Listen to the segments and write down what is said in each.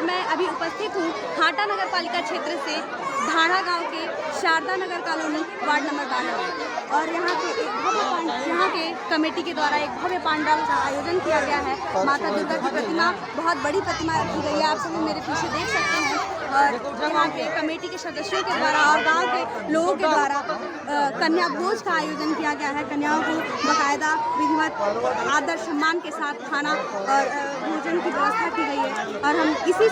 मैं अभी उपस्थित हूँ हाटा नगर पालिका क्षेत्र से ढाढ़ा गांव के शारदा नगर कॉलोनी वार्ड नंबर 12 में, और यहाँ के कमेटी के द्वारा एक भव्य पंडाल का आयोजन किया गया है। माता दुर्गा की प्रतिमा, बहुत बड़ी प्रतिमा रखी गई है, आप सभी मेरे पीछे देख सकते हैं। और यहाँ के कमेटी के सदस्यों के द्वारा और गांव के लोगों के द्वारा कन्या भोज का आयोजन किया गया है। कन्याओं को बाकायदा विधिवत आदर सम्मान के साथ खाना और भोजन की व्यवस्था की गई है। और हम इसी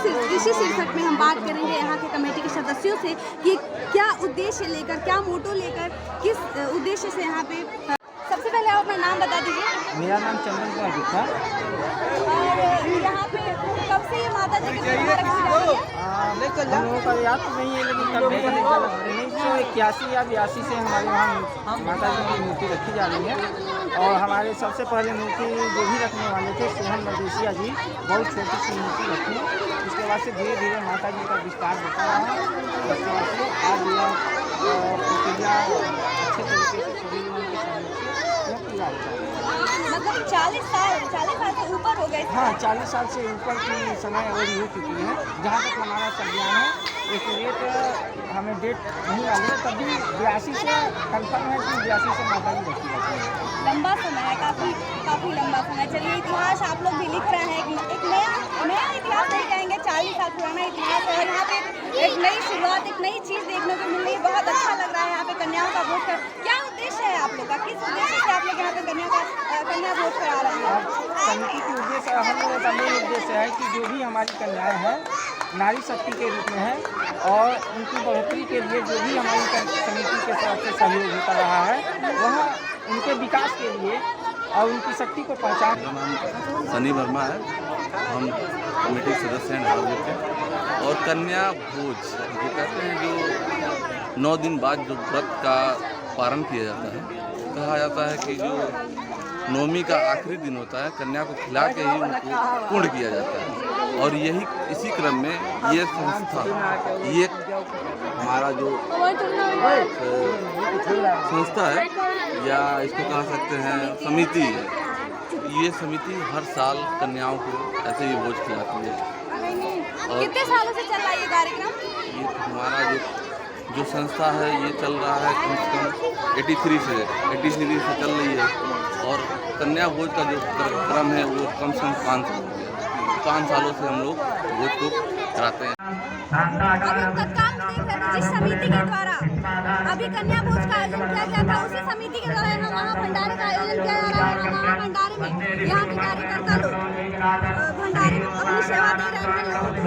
शीर्षक में हम बात करेंगे यहाँ के कमेटी के सदस्यों से कि क्या उद्देश्य लेकर, क्या मोटो लेकर, किस उद्देश्य से यहाँ पे। सबसे पहले आप अपना नाम बता दीजिए। मेरा नाम चंदन कुमार गुप्ता। और यहाँ पे कब से ये माता जी की प्रतिमा रखी जा रही है? हम लोगों का याद तो नहीं है, लेकिन कब 1981 या 82 से हमारे यहाँ माता जी की मूर्ति रखी जा रही है। और हमारे सबसे पहले मूर्ति जो भी रखने वाले थे सोहन मदेशिया जी, बहुत छोटी सी मूर्ति रखी। उसके बाद से धीरे धीरे माता जी का विस्तार होता रहा। उसके बाद से आज यह प्रक्रिया अच्छे तरीके से सभी लोगों के सहयोग से पूरा होता है। मतलब 40 साल से ऊपर हो गए। हाँ, 40 साल से ऊपर की समय और हो चुकी है। जहाँ तक हमारा संज्ञान है, एक डेट हमें डेट नहीं आ रही, तभी 82 से कन्फर्म है कि 82 से माता जी रखी जाती है। लंबा समय है, काफ़ी लंबा समय। चलिए, इतिहास आप लोग भी लिख रहे हैं, एक नया इतिहास नहीं कहेंगे, 40 साल पुराना इतिहास है। यहाँ पे एक नई शुरुआत, एक नई चीज़ देखने को मिल रही है। बहुत अच्छा लग रहा है यहाँ पे कन्याओं का भोज कर। क्या उद्देश्य है आप लोग का, किस उद्देश्य से आप लोग यहाँ पे कन्या भोज करा रहे हैं? समिति के उद्देश्य, हम लोगों का मेन उद्देश्य है कि जो भी हमारी कन्याएं हैं नारी शक्ति के रूप में है, और उनकी बढ़ोतरी के लिए जो भी हमारी समिति के तरफ से सहयोग होता रहा है, वह उनके विकास के लिए और उनकी शक्ति को पहचान। मेरा नाम सनी वर्मा है, हम कमेटी सदस्य हैं ढाढ़ा के। और कन्या भोज जो कहते हैं, जो 9 दिन बाद जो व्रत का पारण किया जाता है, कहा जाता है कि जो नवमी का आखिरी दिन होता है, कन्या को खिला के ही उनको पूर्ण किया जाता है। और यही इसी क्रम में ये संस्था, ये हमारा जो संस्था है, या इसको कह सकते हैं समिति है, ये समिति हर साल कन्याओं को ऐसे ही भोज खिलाती है। और कितने सालों से चल रहा है ये कार्यक्रम? ये हमारा जो संस्था है, ये चल रहा है कम से कम 83 से चल रही है। और कन्या भोज का जो क्रम है वो कम से कम 5 सालों से हम लोग भोज को कराते हैं। जिस समिति के द्वारा अभी कन्या भोज का आयोजन किया गया था, उसी समिति के द्वारा यहाँ महाभंडारे का आयोजन किया जा रहा है। महाभंडारे में यहाँ के कार्यकर्ता लोग भंडारे में अपनी सेवा दे रहे हैं लोगों को।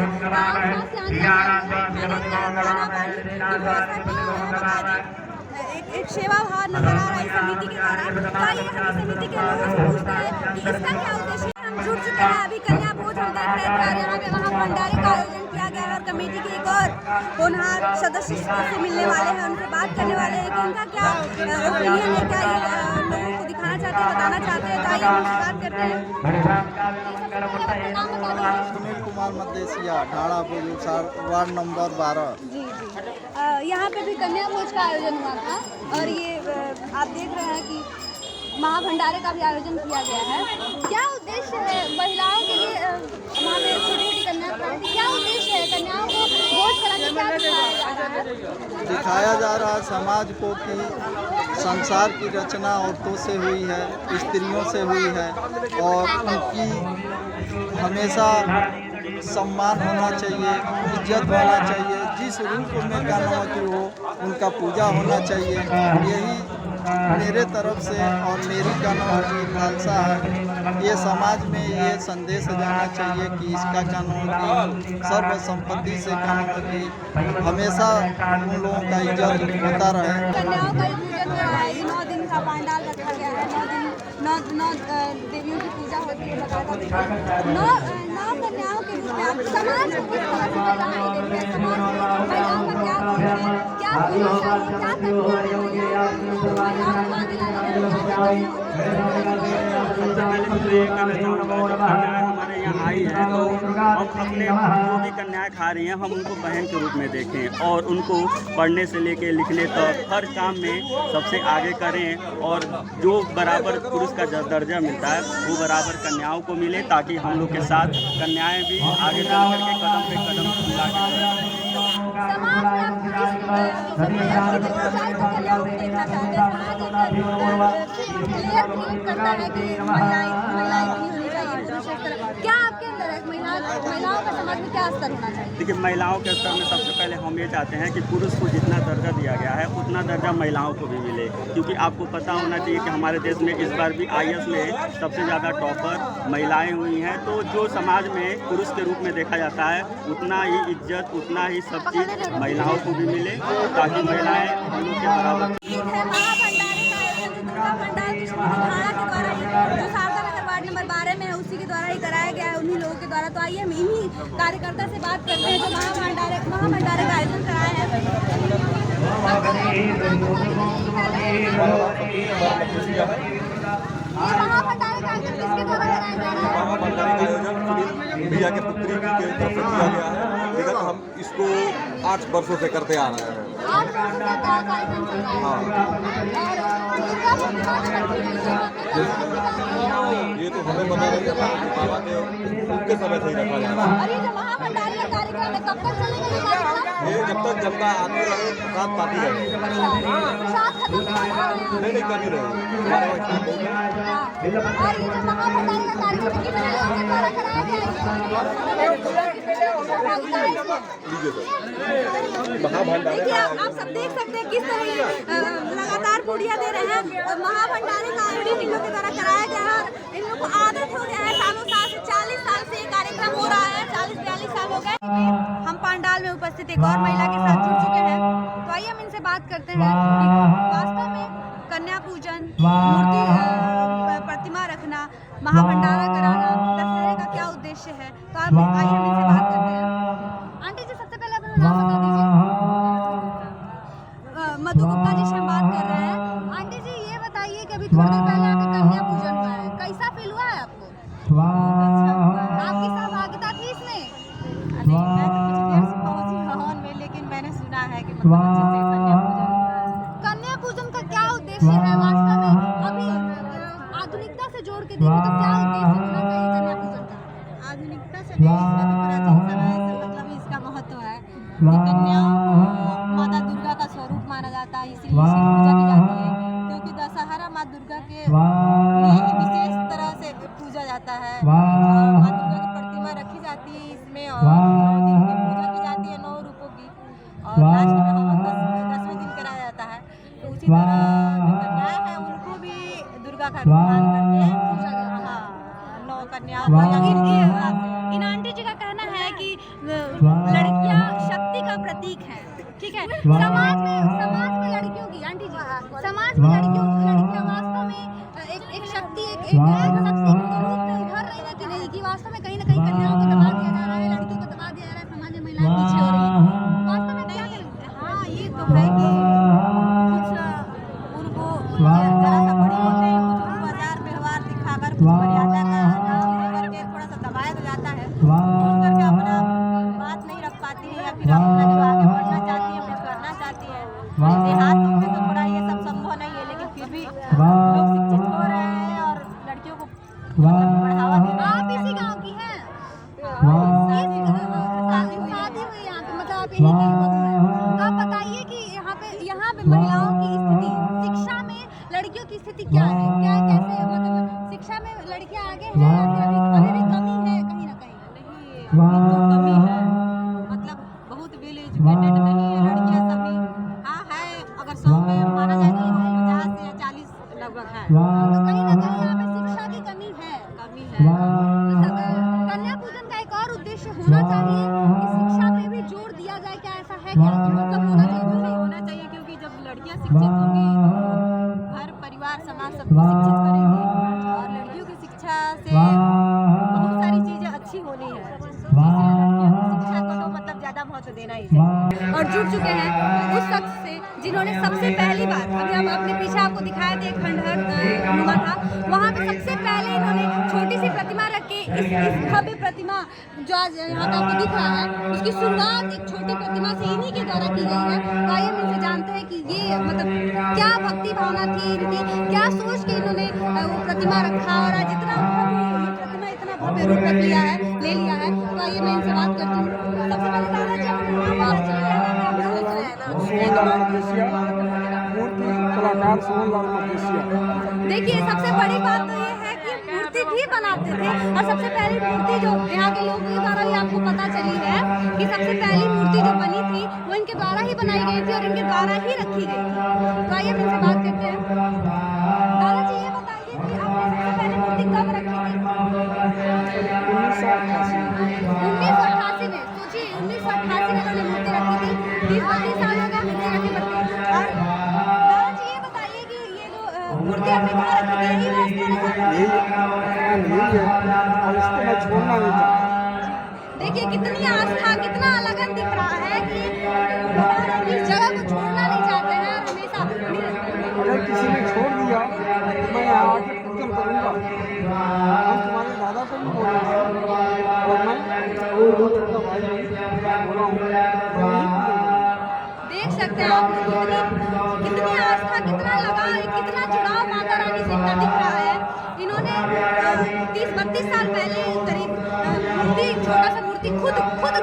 एक सेवा भाव नजर आ रहा है समिति के द्वारा। आइए हम समिति के लोगों से पूछते हैं कि इसका क्या उद्देश्य है। हम जुड़ चुके हैं, अभी कन्या भोज हम देख रहे थे और यहाँ पे महाभंडारे का आयोजन किया गया है। और कमेटी के एक और होनहार सदस्य से मिलने वाले हैं, उनसे बात करने वाले हैं कि उनका क्या ओपिनियन है, क्या ये लोगों को दिखाना चाहते हैं, बताना चाहते हैं। तो आइए हम बात करते हैं। Sunil Kumar Madeshiya, Dhadha ward number 12। जी। यहाँ पे भी कन्या भोज का आयोजन हुआ था, और ये आप देख रहे हैं कि महाभंडारे का भी आयोजन किया गया है। क्या उद्देश्य है महिलाओं के लिए, वहाँ पे छोटी छोटी कन्या, क्या उद्देश्य है कन्याओं को भोज करा के क्या दिखाया जा रहा है समाज को कि संसार की रचना औरतों से हुई है, स्त्रियों से हुई है, और उनकी हमेशा सम्मान होना चाहिए, इज्जत होना चाहिए। जिस रूप में करना कि हो, उनका पूजा होना चाहिए। यही मेरे तरफ से और मेरी कानून की खालसा है। ये समाज में ये संदेश जाना चाहिए कि इसका कानून की सर्व संपत्ति से कानून की हमेशा उन लोगों का इज्जत होता रहे। कन्याओं का पूजन हो रहा है, 9 दिन का पंडाल रखा गया है। 9 देवियों की पूजा होती है। 9 कन्याओं के रूप में आप समाज को किस तरह से महिलाएं देखते हैं, समाज में महिलाओं का क्या रोल है, क्या होना चाहिए, क्या करना है महिलाओं को आगे लाने में। यहाँ आई हैं तो हम अपने जो भी कन्याएं खा रही हैं हम उनको बहन के रूप में देखें और उनको पढ़ने से लेके लिखने तक हर काम में सबसे आगे करें और जो बराबर पुरुष का दर्जा मिलता है वो बराबर कन्याओं को मिले ताकि हम लोग के साथ कन्याएं भी आगे चल करके कदम पे कदम मिला के चलें। समाज में आप करता है कि महिलाएं नहीं होनी चाहिए पुरुष इस तरह, क्या आपके अंदर है महिलाओं का समाज में क्या स्तर होना चाहिए? देखिए महिलाओं के स्तर में सबसे पहले हम ये चाहते हैं कि पुरुष को जितना दर्जा दिया गया है उतना दर्जा महिलाओं को भी मिले, क्योंकि आपको पता होना चाहिए कि हमारे देश में इस बार भी IAS में सबसे ज़्यादा टॉपर महिलाएं हुई हैं। तो जो समाज में पुरुष के रूप में देखा जाता है उतना ही इज्जत उतना ही सब चीज़ महिलाओं को भी मिले ताकि महिलाएं हम लोग के बराबर। जो शारदा नगर वार्ड नंबर 12 में है उसी के द्वारा ही कराया गया है, उन्हीं लोगों के द्वारा। तो आइए हम इन्हीं कार्यकर्ता से बात करते हैं जो महाभंडारे का आयोजन कराया है। महाभंडारे का आयोजन किसके द्वारा कराया गया है? महाभंडारे का आयोजन भैया के पुत्री की तरफ से किया गया है। विगत हम इसको 8 वर्षों से करते आ रहे हैं। 8 वर्षों से कार्यक्रम चल रहा है। ये तो हमें पता नहीं चला, बाबा के उनके समय से ही रखा जा रहा है। और ये जो महाभंडारे का कार्यक्रम है कब तक चलेगा ये कार्यक्रम? ये जब तक जनता आती रहे प्रसाद पाती रहे। प्रसाद खत्म नहीं कभी रहे हमारे वहाँ स्टार्ट हो गया। और ये जो महाभंडारे का कार्यक्रम कितने लोगों के द्वारा कराया गया है? लीजिए सर महाभंडारे देखिए आप सब देख सकते हैं किस तरह लगातार पूड़ियाँ दे रहे हैं और महाभंडारे का आयोजन इन लोगों के द्वारा कराया गया है। और इन लोगों को आदत हो गया है सालों साल से, 40 साल से ये कार्यक्रम हो रहा है, 40-42 साल हो गए। हम पंडाल में उपस्थित एक और महिला के साथ जुड़ चुके हैं, तो आइए हम इनसे बात करते हैं कि वास्तव में कन्या पूजन, मूर्ति प्रतिमा रखना, महाभंडारा कराना, दशहरे का क्या उद्देश्य है। तो आप आइए हम इनसे बात करते हैं। आंटी जी सबसे पहले अपना नाम बता दीजिए। मधु गुप्ता जी से हम बात कर रहे हैं। आंटी जी ये बताइए कि अभी थोड़ी देर पहले आपका कन्या पूजन हुआ है, कैसा फील हुआ है आपको? आपकी सहभागिता थी इसमें? नहीं, मैं तो कुछ देर से पहुंची हवन में, लेकिन मैंने सुना है कि मतलब अच्छे से कन्या पूजन हुआ है। कन्या पूजन का क्या उद्देश्य है वास्तव में? अभी आधुनिकता से जोड़ के देखें तो क्या उद्देश्य होना चाहिए कन्या पूजन का? आधुनिकता से नहीं, इसका तो प्राचीन समय से मतलब इसका महत्व है कि कन्याओं को माता दुर्गा का स्वरूप माना जाता है, इसलिए इसकी पूजा की जाती है, क्योंकि दशहरा माँ दुर्गा के लिए विशेष तरह से पूजा जाता है। और माँ दुर्गा की प्रतिमा रखी जाती है इसमें और 9 दिन की पूजा की जाती है 9 रूपों की, और लास्ट में हवन 10वें दिन कराया जाता है। तो उसी तरह जो कन्याएं हैं उनको भी दुर्गा का रूप मान करके पूजा जाता है। 9 कन्याओं को इन आंटी जी का कहना है कि लड़कियां शक्ति का प्रतीक है, ठीक है। समाज में लड़कियों की, आंटी जी समाज में लड़कियां वास्तव में एक शक्ति शक्ति के रूप में उभर रही है कि नहीं, कि वास्तव में कहीं ना कहीं कन्याओं को दबा दिया जा रहा है, लड़कियों को दबा दिया जा रहा है, समाज में महिलाएं पीछे हो रही है। वास्तव में क्या करें? हाँ, ये तो है कि कुछ उनको जरा सा बड़ी होते हैं, कुछ उनको आचार व्यवहार दिखाकर कुछ मर्यादा का नाम करके थोड़ा सा दबाया तो जाता है, तो करके अपना बात नहीं रख पाती है या फिर अपना जो आगे बढ़ना चाहती है कुछ करना चाहती है। देहात में तो थोड़ा ये सब संभव नहीं है, लेकिन फिर भी लोग शिक्षित हो रहे हैं और लड़कियों को बढ़ावा दे रहे हैं। आप इसी गांव की हैं? शादी हुई यहाँ पे, मतलब आप इन्हीं की बहू हैं। तो आप बताइए कि यहाँ पे महिलाओं की स्थिति, शिक्षा में लड़कियों की स्थिति क्या है? कैसे मतलब शिक्षा में लड़कियाँ आगे हैं या फिर अभी भी कमी है कहीं ना कहीं? नहीं, तो कमी है, मतलब बहुत वेल एजुकेटेड नहीं है लड़कियां सभी। हाँ है, अगर 100 में माना जाए तो 50 या 40 लगभग है। तो कहीं ना कहीं यहाँ पे शिक्षा की कमी है। कन्या पूजन का एक और उद्देश्य होना चाहिए कि शिक्षा पे भी जोर दिया जाए, क्या ऐसा है? क्या मतलब होना चाहिए? नहीं होना चाहिए, क्योंकि जब लड़कियां शिक्षित होंगी तो घर परिवार समाज सबको शिक्षित करेंगी, और लड़कियों की शिक्षा से बहुत सारी चीजें अच्छी होनी है, इसलिए लड़कियों की शिक्षा को को मतलब ज़्यादा महत्व देना ही चाहिए। और जुड़ चुके हैं उस शख्स से जिन्होंने सबसे पहली बार, अभी हम अपने पीछे आपको दिखाया था, एक खंडहर नुमा था, वहाँ पे सबसे पहले इन्होंने छोटी सी प्रतिमा रख के इस भव्य प्रतिमा जो आज यहाँ पे आपको दिख रहा है, उसकी शुरुआत एक छोटी प्रतिमा से इन्हीं के द्वारा की गई है। तो आइए हम इनसे जानते हैं कि ये मतलब क्या भक्ति भावना थी इनकी, क्या सोच के इन्होंने वो प्रतिमा रखा और आज इतना प्रतिमा इतना भव्य रूप रख लिया है, ले लिया है। तो आइए मैं इनसे बात करती हूँ। सबसे पहले दादाजी कलाकार सोहनलाल मदेसिया। देखिए, सबसे बड़ी बात तो ये है कि मूर्ति भी बनाते थे और सबसे पहली मूर्ति जो यहाँ के लोगों के द्वारा भी आपको पता चली है कि सबसे पहली मूर्ति जो बनी थी वो इनके द्वारा ही बनाई गई थी और इनके द्वारा ही रखी गई थी। तो आइए हम इनसे बात करते हैं। दादाजी ये बताइए कि आपने सबसे पहली मूर्ति कब रखी थी? 1988 में। सोचिए, 1988 में इन्होंने मूर्ति रखी थी। 30-32 साल हो गए मूर्ति रखे बनते। और दादाजी ये बताइए कि ये जो मूर्ति आपने कहाँ रखी थी? यही है। देखिए कितनी आस्था, कितना लगन दिख रहा है कि बता रहे हैं कि इस जगह को छोड़ना नहीं चाहते हैं हमेशा। अगर किसी ने छोड़ दिया तो मैं यहाँ आके पूजन करूँगा। हम तुम्हारे दादा को भी बोल रहे हैं और मैं देख सकते हैं आप लोग कितनी आस्था, कितना लगाव, कितना जुड़ाव माता रानी से इनका दिख रहा है। इन्होंने 30-32 साल पहले करीब मूर्ति, छोटा सा मूर्ति खुद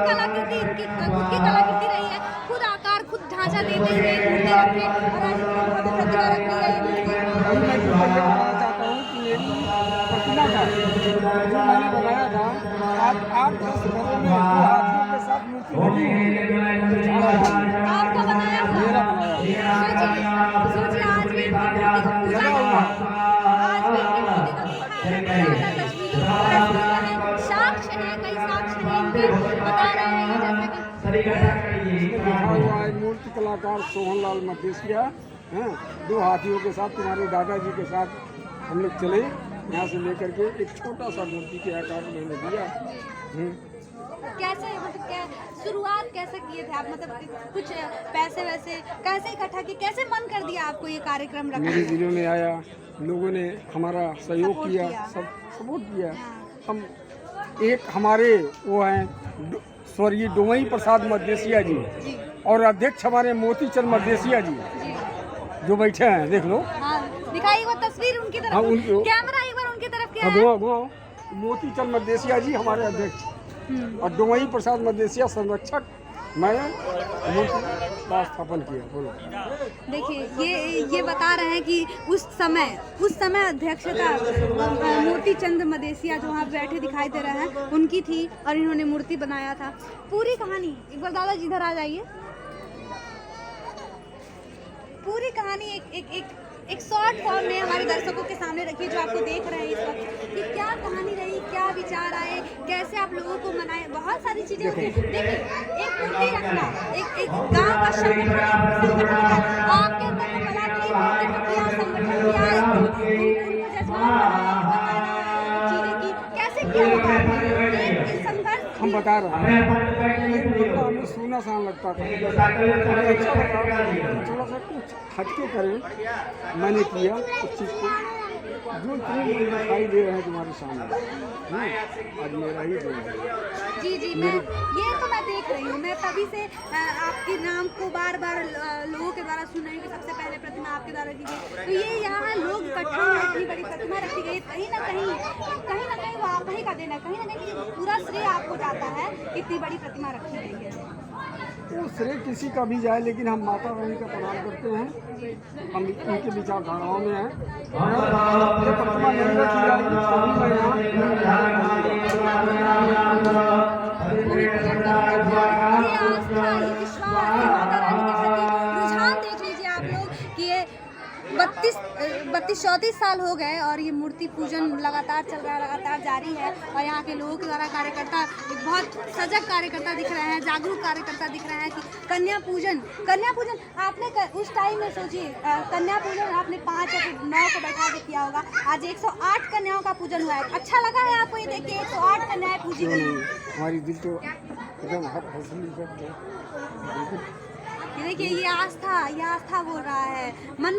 कलाकृति, इनकी खुद की कलाकृति रही है। खुद आकार, खुद ढांचा देते हुए मूर्ति रखे और आज प्रतिमा रख ली है। मैं चाहता हूँ कि ये प्रतिमा का जो मैंने बनाया था, आज 8-10 घरों में हाथियों के साथ मूर्ति लगी आपको बनाया हुआ? सोचिए आज भी मूर्ति को पूजा हुआ, आज भी मूर्ति को साक्ष्य है, कई साक्ष्य है इनके बता रहे हैं। जैसे कि मूर्ति कलाकार सोहनलाल मदेसिया हैं, 2 हाथियों के साथ तुम्हारे दादाजी के साथ हम लोग चले, यहाँ से लेकर के एक छोटा सा मूर्ति के आकार में मैंने दिया। कैसे मतलब क्या शुरुआत कैसे किए थे आप? मतलब कुछ पैसे वैसे कैसे इकट्ठा किए, कैसे मन कर दिया आपको ये कार्यक्रम रखने? मेरे जिले में आया, लोगों ने हमारा सहयोग किया, सब सपोर्ट किया। हम एक हमारे वो हैं स्वर्गीय डोमई प्रसाद मदेसिया जी और अध्यक्ष हमारे मोतीचंद मदेसिया जी जो बैठे हैं, देख लो। हाँ, दिखाइए वो तस्वीर उनकी तरफ। हाँ, कैमरा एक बार उनकी तरफ क्या है? मोतीचंद मदेसिया जी हमारे अध्यक्ष और डोमई प्रसाद मदेसिया संरक्षक। मैं मूर्ति का स्थापन किया। बोलो। देखिए ये बता रहे हैं कि उस समय अध्यक्षता मोतीचंद मदेसिया जो वहाँ बैठे दिखाई दे रहे हैं उनकी थी और इन्होंने मूर्ति बनाया था। पूरी कहानी एक बार दादाजी इधर आ जाइए। पूरी कहानी एक शॉर्ट फॉर्म में हमारे दर्शकों के सामने रखिए जो आपको देख रहे हैं इस वक्त कि क्या कहानी रही, क्या विचार आए, कैसे आप लोगों को मनाए, बहुत सारी चीजें होती हैं। देखिए एक मूर्ति रखना, एक गांव का संगठन आपके अंदर कला की मूर्ति किया, संगठन किया, उनको जज्बात चीजें की, कैसे किया संघर्ष हम बता रहे हैं। हमें सुना सा लगता था, थोड़ा सा कुछ हटके करें, मैंने किया उस चीज़ को जो तुम्हें दिखाई दे रहे हैं तुम्हारे सामने। आज मेरा ही जी मैं ये तो मैं देख रही हूँ। मैं तभी से आपके नाम को बार लोगों के द्वारा सुन रही हूँ कि सबसे पहले प्रतिमा आपके द्वारा की गई। तो ये यहाँ लोग इकट्ठा हुए, इतनी बड़ी प्रतिमा रखी गई, कहीं ना कहीं वो आप ही का देना, कहीं ना कहीं पूरा श्रेय आपको जाता है, इतनी बड़ी प्रतिमा रखी गई है। वो श्रेय किसी का भी जाए, लेकिन हम माता रानी का प्रणाम करते हैं। हम उनके विचारधाराओं में हैं। ये प्रतिमा नहीं रखी जाएगी रुझान देख लीजिए आप लोग कि ये 32-34 साल हो गए और ये मूर्ति पूजन लगातार चल रहा है, लगातार जारी है। और यहाँ के लोगों के द्वारा कार्यकर्ता एक बहुत सजग कार्यकर्ता दिख रहे हैं, जागरूक कार्यकर्ता दिख रहे हैं कि कन्या पूजन आपने उस टाइम में सोचिए, कन्या पूजन आपने 5 या 9 को बैठा के किया होगा। आज 108 कन्याओं का पूजन हुआ है। अच्छा लगा है आपको ये देख के 108 कन्याएं पूजी गई? हमारी दिल तो एकदम हर हंसली सब बिल्कुल। ये देखिए ये आस्था बोल रहा है मन।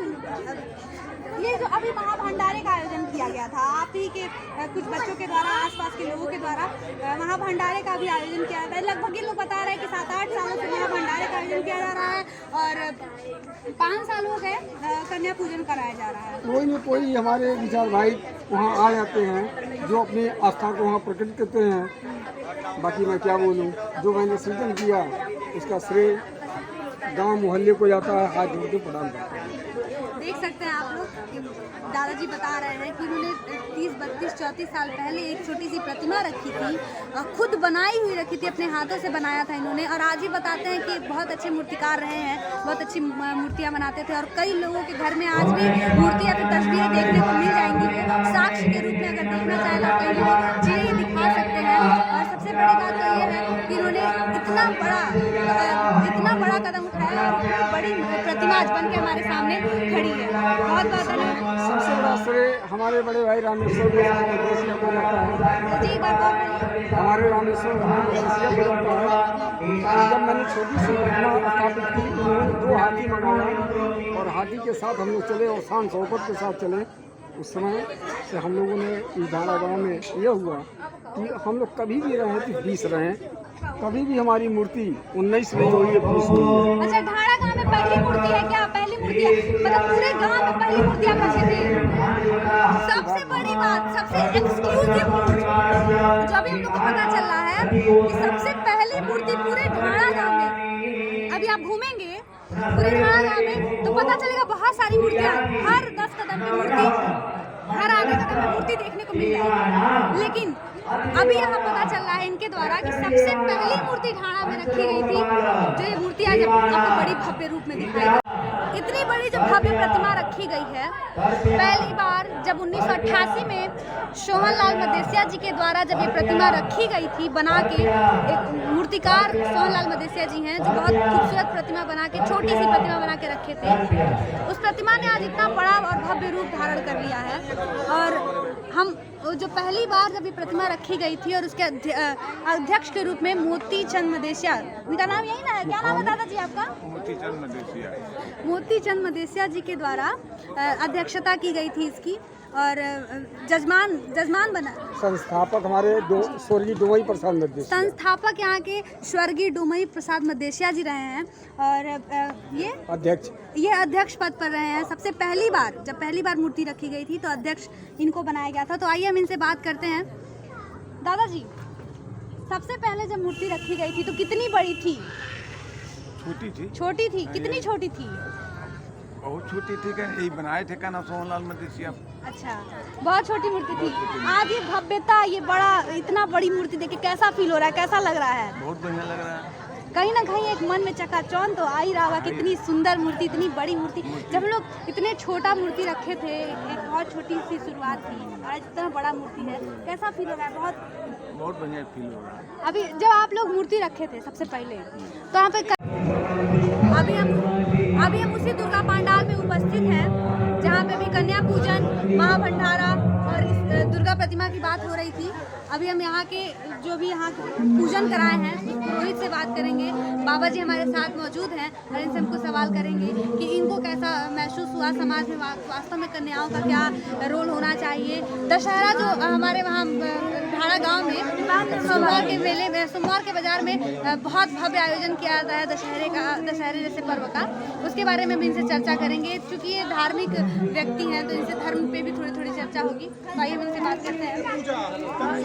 ये जो अभी महाभंडारे का आयोजन किया गया था आप ही के कुछ बच्चों के द्वारा, आसपास के लोगों के द्वारा महाभंडारे का भी आयोजन किया है। लगभग ये लोग बता रहे हैं कि 7-8 सालों से महाभंडारे का आयोजन किया जा रहा है और 5 साल हो गए कन्या पूजन कराया जा रहा है। कोई न कोई हमारे विचार भाई वहाँ आ जाते हैं जो अपनी आस्था को वहाँ प्रकट करते हैं। बाकी मैं क्या बोलूँ, जो मैंने सृजन किया उसका श्रेय गांव मोहल्ले को जाता है, हाथ जोड़ के प्रदान करते हैं। देख सकते हैं आप लोग कि दादाजी बता रहे हैं कि उन्होंने 30-32-34 साल पहले एक छोटी सी प्रतिमा रखी थी, खुद बनाई हुई रखी थी, अपने हाथों से बनाया था इन्होंने। और आज ही बताते हैं कि बहुत अच्छे मूर्तिकार रहे हैं, बहुत अच्छी मूर्तियाँ बनाते थे और कई लोगों के घर में आज भी मूर्तियाँ की तस्वीरें देखने को मिल जाएंगी। साक्ष्य के रूप में अगर देखना चाहें तो कई लोग चीज़ें दिखा सकते हैं। और सबसे बड़ी बात तो ये है कि इन्होंने इतना बड़ा कदम उठाया और बड़ी प्रतिमा आज बन के हमारे सामने खड़ी है। बहुत बहुत धन्यवाद। सबसे बड़ा श्रेय हमारे बड़े भाई रामेश्वर मदेशिया को जाता है। जी बात हमारे रामेश्वर मदेशिया को जाता है। जब मैंने छोटी सी प्रतिमा स्थापित की उन्होंने 2 हाथी मंगाया और हाथी के साथ हम लोग चले और शान शौकत के साथ चले। उस समय से हम लोगों ने इस धारा गाँव में यह हुआ कि हम लोग कभी भी रहें तो 20 रहें, कभी भी हमारी मूर्ति 19 नहीं हुई है, 20 हुई है। अच्छा, ढाड़ा गांव में पहली मूर्ति है क्या? पहली मूर्ति है, मतलब पूरे गांव में पहली मूर्ति आप रखे थे। सबसे बड़ी बात, सबसे एक्सक्लूसिव जो अभी हम लोग को पता चल रहा है कि सबसे पहली मूर्ति पूरे ढाड़ा गांव में। अभी आप घूमेंगे पूरे ढाड़ा गांव में तो पता चलेगा बहुत सारी मूर्तियाँ, हर 10 कदम पे मूर्ति, हर आधे कदम पे मूर्ति देखने को मिल जाएगी। लेकिन अभी यहाँ पता चल रहा है इनके द्वारा कि सबसे पहली मूर्ति ढाणा में रखी गई थी, जो ये मूर्ति आज आपको बड़ी भव्य रूप में दिखाई दे। इतनी बड़ी जो भव्य प्रतिमा रखी गई है, पहली बार जब 1988 में सोहनलाल मदेशिया जी के द्वारा जब ये प्रतिमा रखी गई थी बना के, एक मूर्तिकार सोहनलाल मदेशिया जी हैं जो बहुत खूबसूरत प्रतिमा बना के, छोटी सी प्रतिमा बना के रखे थे। उस प्रतिमा ने आज इतना बड़ा और भव्य रूप धारण कर लिया है। और हम जो पहली बार जब ये प्रतिमा रखी गई थी और उसके अध्यक्ष के रूप में मोती चंद मदेशिया, उनका नाम यही ना है, क्या नाम है दादाजी आपका? मोती चंद मदेशिया जी के द्वारा अध्यक्षता की गई थी इसकी। और जजमान बना संस्थापक हमारे स्वर्गीय डोमई प्रसाद मदेशिया, संस्थापक यहाँ के स्वर्गीय डोमई प्रसाद मदेशिया जी रहे हैं। और ये अध्यक्ष पद पर रहे हैं। सबसे पहली बार जब पहली बार मूर्ति रखी गई थी तो अध्यक्ष इनको बनाया गया था। तो आइए हम इनसे बात करते हैं। दादाजी, सबसे पहले जब मूर्ति रखी गई थी तो कितनी बड़ी थी? छोटी थी। कितनी छोटी थी? बहुत छोटी थी। यही बनाए थे का नाम सोहनलाल मदेशिया। अच्छा, बहुत छोटी मूर्ति थी। आज ये भव्यता, ये बड़ा, इतना बड़ी मूर्ति देख के कैसा फील हो रहा है, कैसा लग रहा है? बहुत बढ़िया लग रहा है। कहीं ना कहीं एक मन में चकाचौंध तो आ ही रहा होगा कि इतनी सुंदर मूर्ति, इतनी बड़ी मूर्ति। जब हम लोग इतने छोटा मूर्ति रखे थे, एक बहुत छोटी सी शुरुआत थी, आज इतना बड़ा मूर्ति है, कैसा फील हो रहा है? बहुत बढ़िया फील हो रहा है। अभी जब आप लोग मूर्ति रखे थे सबसे पहले तो यहाँ पे अभी हम उसी दुर्गा पंडाल में उपस्थित हैं जहाँ पे भी कन्या पूजन, महाभंडारा और इस दुर्गा प्रतिमा की बात हो रही थी। अभी हम यहाँ के जो भी यहाँ पूजन कराए हैं पुरोहित से बात करेंगे। बाबा जी हमारे साथ मौजूद हैं और इनसे हमको सवाल करेंगे कि इनको कैसा महसूस हुआ, समाज में वास्तव में कन्याओं का क्या रोल होना चाहिए। दशहरा जो हमारे वहाँ ढाणा गांव में सोमवार के मेले में, सोमवार के बाजार में बहुत भव्य आयोजन किया जाता है दशहरे जैसे पर्व का, उसके बारे में भी इनसे चर्चा करेंगे। चूँकि ये धार्मिक व्यक्ति हैं तो इनसे धर्म पे भी थोड़ी चर्चा होगी। तो आइए हम इनसे बात करते हैं।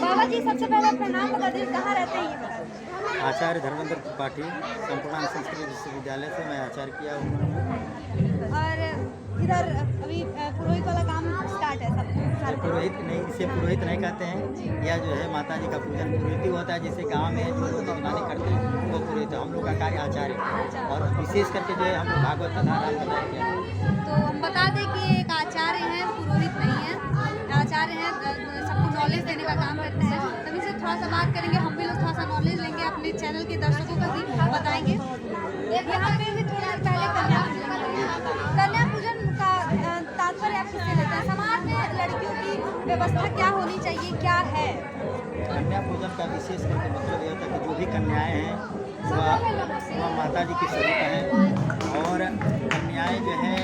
बाबा जी, सबसे पहले अपना नाम बता दीजिए, कहाँ रहते हैं ये? आचार्य धर्मेंद्र त्रिपाठी, संपूर्ण संस्कृत विश्वविद्यालय से मैं आचार्य किया हूँ। और इधर अभी पुरोहित वाला काम स्टार्ट है सब? पुरोहित नहीं, इसे पुरोहित नहीं कहते हैं। यह जो है माता जी का पूजन पुरोहित होता है। जैसे गांव में जो रोटी बनाने करते हैं वो पुरोहित। हम लोग का कार्य आचार्य है और विशेष करके जो है हम लोग भागवत कथा रामायण किया। तो हम बता दें कि एक आचार्य हैं, पुरोहित नहीं है, आचार्य हैं, सबको नॉलेज देने का काम करते हैं। तभी से थोड़ा सा बात करेंगे, हम भी लोग थोड़ा सा नॉलेज लेंगे, अपने चैनल के दर्शकों को भी बताएंगे। यहाँ पे भी थोड़ा पहले कन्या पूजन का तात्पर्य आप किससे लेते हैं? समाज में लड़कियों की व्यवस्था क्या होनी चाहिए, क्या है? कन्या पूजन का विशेष करके मतलब यह होता है कि जो भी कन्याएं हैं वह माता जी की स्वरूप हैं और कन्याएं जो हैं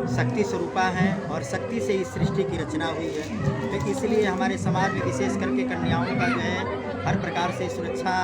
शक्ति स्वरूपा हैं और शक्ति से इस सृष्टि की रचना हुई है। तो इसलिए हमारे समाज में विशेष करके कन्याओं का जो है हर प्रकार से सुरक्षा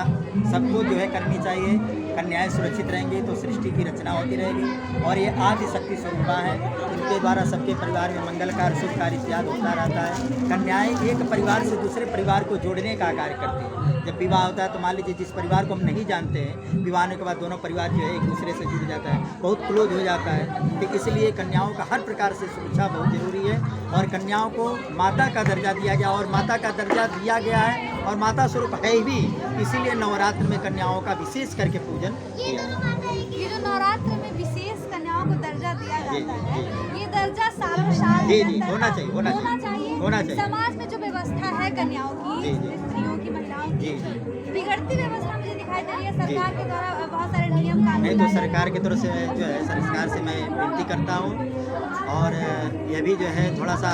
सबको जो है करनी चाहिए। कन्याएं सुरक्षित रहेंगी तो सृष्टि की रचना होती रहेगी और ये आदि शक्ति स्वरूपा है। इनके द्वारा सबके परिवार में मंगल कार्य शुभ कार्य इत्यादि होता रहता है। कन्याएं एक परिवार से दूसरे परिवार को जोड़ने का कार्य करती हैं। जब विवाह होता है तो मान लीजिए जिस परिवार को हम नहीं जानते हैं, विवाह होने के बाद दोनों परिवार जो है एक दूसरे से जुड़ जाता है, बहुत क्लोज हो जाता है। तो इसलिए कन्याओं का हर प्रकार से सुरक्षा बहुत जरूरी है और कन्याओं को माता का दर्जा दिया गया और माता का दर्जा दिया गया है और माता स्वरूप है भी, इसीलिए नवरात्र में कन्याओं का विशेष करके पूजन किया जाता है। ये जो नवरात्र में विशेष कन्याओं को दर्जा दिया जाता है, ये दर्जा सालों साल जी जी होना चाहिए। समाज में जो व्यवस्था है कन्याओं की, स्त्रियों की, महिलाओं की, बिगड़ती व्यवस्था मुझे दिखाई दे रही है। सरकार के द्वारा बहुत सारे नियम कानून नहीं तो सरकार की तरफ से जो है सरकार से मैं विनती करता हूँ और यह भी जो है थोड़ा सा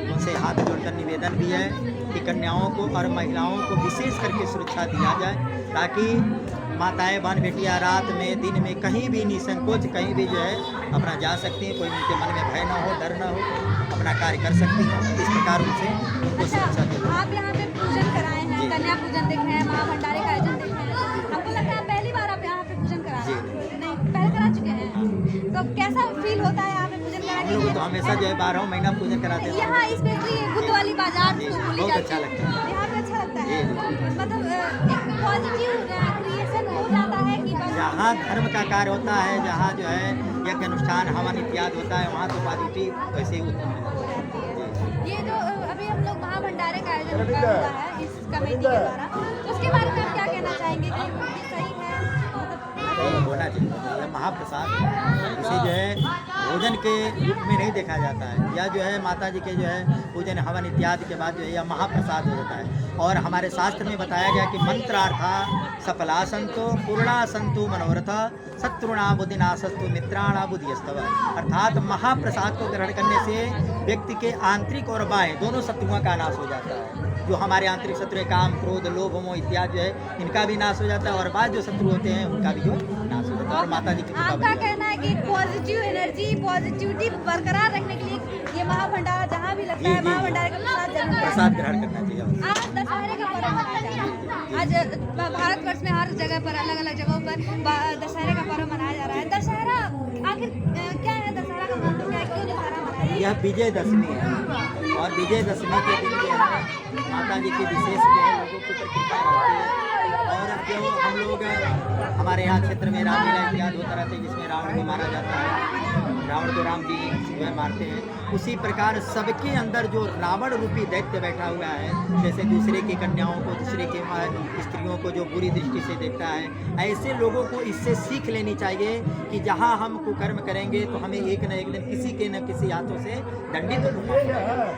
उनसे हाथ जोड़कर निवेदन भी है कि कन्याओं को और महिलाओं को विशेष करके सुरक्षा दिया जाए ताकि माताएं बहन बेटियां रात में दिन में कहीं भी निसंकोच कहीं भी जो है अपना जा सकती हैं। कोई उनके मन में भय ना हो, डर ना हो, अपना कार्य कर सकती हैं। इस प्रकार उनसे उनको सुरक्षा दें। आप यहाँ पे पूजन कराए हैं, कन्या पूजन देख रहे हैं, महा भंडारे का आयोजन देख रहे हैं। हमको लगता है पहली बार आप यहाँ पे पूजन करा रहे हैं? नहीं, पहले करा चुके हैं। तो कैसा फील होता है यहाँ पे पूजन कराने हम लोग तो हमेशा जो है 12 महीना पूजन कराते हैं। यहाँ स्पेशली बुद्ध वाली बाजार बहुत अच्छा लगता है। यहाँ पे अच्छा लगता है, मतलब एक पॉजिटिव क्रिएशन हो जाता है कि जहाँ धर्म का कार्य होता है, जहाँ जो है यज्ञ अनुष्ठान हवन इत्यादि होता है, वहाँ तो पॉजिटिव वैसे ही उत्पन्न हो जाती है। ये जो अभी हम लोग महा भंडारे का आयोजन हुआ है इस कमेटी के द्वारा, उसके बारे में आप क्या कहना चाहेंगे कि ये सही है? मतलब होना चाहिए। यह महाप्रसाद इसे जो है भोजन के रूप में नहीं देखा जाता है। यह जो है माता जी के जो है पूजन हवन इत्यादि के बाद जो है यह महाप्रसाद हो जाता है। और हमारे शास्त्र में बताया गया कि मंत्रार्था सफला संतो पूर्णा संतु मनोरथ शत्रुणा बुद्धिनाशस्तु मित्राणा बुद्धिस्तव। अर्थात महाप्रसाद को ग्रहण करने से व्यक्ति के आंतरिक और बाह्य दोनों शत्रुओं का नाश हो जाता है। जो हमारे आंतरिक शत्रु काम क्रोध लोभ मोह इत्यादि जो है इनका भी नाश हो जाता है और बाह्य जो शत्रु होते हैं उनका भी जो नाश हो जाता है। और माता जी की आपका कहना है कि पॉजिटिव एनर्जी पॉजिटिविटी बरकरार रखने के लिए ये महाभंडारा जहाँ भी लगता है महाभंडारे का प्रसाद ग्रहण करना चाहिए। आज दशहरे का पर्व मनाया जा रहा है। आज भारतवर्ष में हर जगह पर अलग अलग जगहों पर दशहरे का पर्व मनाया जा रहा है। दशहरा आखिर क्या है? दशहरा का महत्व क्या है? क्यों दशहरा मनाया? यह विजयदशमी है और विजयदशमी के दिन जो है माता जी की विशेष जो है लोगों के ऊपर कृपा रहती है। और जो हम लोग हमारे यहाँ क्षेत्र में रामलीला इत्यादि होता रहता है जिसमें रावण को मारा जाता है, रावण को राम जी जो है मारते हैं। उसी प्रकार सबके अंदर जो रावण रूपी दैत्य बैठा हुआ है, जैसे दूसरे की कन्याओं को दूसरे के स्त्रियों को जो बुरी दृष्टि से देखता है, ऐसे लोगों को इससे सीख लेनी चाहिए कि जहाँ हम कुकर्म करेंगे तो हमें एक न एक दिन किसी के न किसी हाथों से दंडित होना पड़ेगा।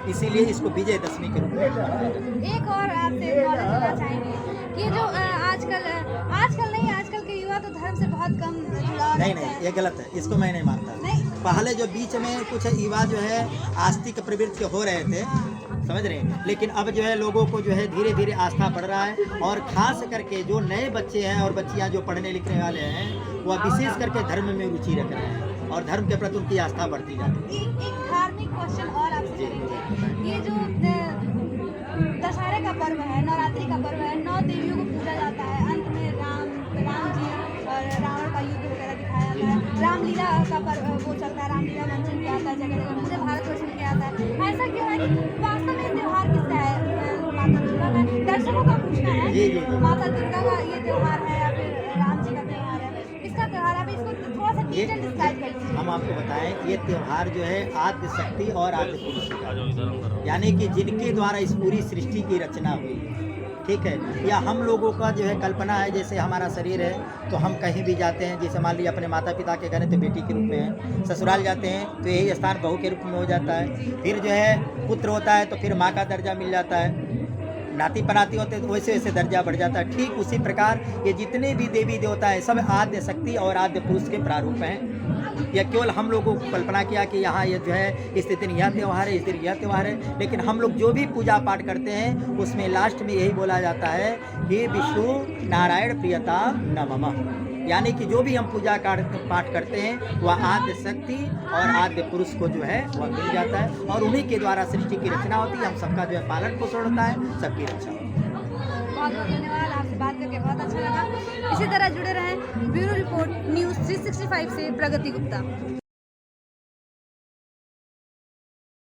इसीलिए इसको विजयदशमी के रूप में एक और आपसे नॉलेज लेना चाहेंगे कि जो आजकल के युवा तो धर्म से बहुत कम जुड़ाव नहीं, ये गलत है, इसको मैं नहीं मानता। पहले जो बीच में कुछ युवा जो है आस्तिक प्रवृत्ति हो रहे थे, समझ रहे हैं, लेकिन अब जो है लोगों को जो है धीरे धीरे आस्था बढ़ रहा है और खास करके जो नए बच्चे हैं और बच्चियां जो पढ़ने लिखने वाले हैं वह विशेष करके धर्म में रुचि रख रहे हैं और धर्म के प्रति उनकी आस्था बढ़ती जाती है। एक धार्मिक क्वेश्चन और आपसे करेंगे। ये जो दशहरे का पर्व है, नवरात्रि का पर्व है, 9 देवियों को पूजा जाता है, अंत में राम जी और रावण का युद्ध वगैरह दिखाया जाता है, रामलीला का पर्व वो चलता है, रामलीला मंचन किया जाता है जगह जगह, पूरे भारतवर्ष में किया जाता है। ऐसा क्यों है कि वास्तव में त्यौहार किसका है? माता दुर्गा का। दर्शकों का पूछना है कि माता दुर्गा का ये त्यौहार है या फिर राम जी का त्यौहार है, किसका त्यौहार है? इसको थोड़ा सा डिटेल डिस्क्राइब कर दीजिए। हम आपको बताएं, ये त्यौहार जो है आद्य शक्ति और आद्य पुरुष का, यानी कि जिनके द्वारा इस पूरी सृष्टि की रचना हुई, ठीक है। या हम लोगों का जो है कल्पना है, जैसे हमारा शरीर है तो हम कहीं भी जाते हैं, जैसे मान लीजिए अपने माता पिता के घर है तो बेटी के रूप में है, ससुराल जाते हैं तो यही स्थान बहू के रूप में हो जाता है, फिर जो है पुत्र होता है तो फिर माँ का दर्जा मिल जाता है, नाती पनाती होते हैं तो वैसे वैसे दर्जा बढ़ जाता है। ठीक उसी प्रकार ये जितने भी देवी देवता हैं सब आद्य शक्ति और आद्य पुरुष के प्रारूप हैं। या केवल हम लोगों को कल्पना किया कि यहाँ ये जो है इस दिन यह त्यौहार है, इस दिन यह त्यौहार है, लेकिन हम लोग जो भी पूजा पाठ करते हैं उसमें लास्ट में यही बोला जाता है हे विष्णु नारायण प्रियता नमः। यानी कि जो भी हम पूजा पाठ करते हैं वह आद्य शक्ति और आद्य पुरुष को जो है वह मिल जाता है और उन्हीं के द्वारा सृष्टि की रचना होती है। हम सबका जो है पालन पोषण होता है, सबकी रक्षा होती है। बहुत बहुत धन्यवाद, आपसे बात करके बहुत अच्छा लगा। इसी तरह जुड़े रहें। ब्यूरो रिपोर्ट न्यूज़ 365 से प्रगति गुप्ता।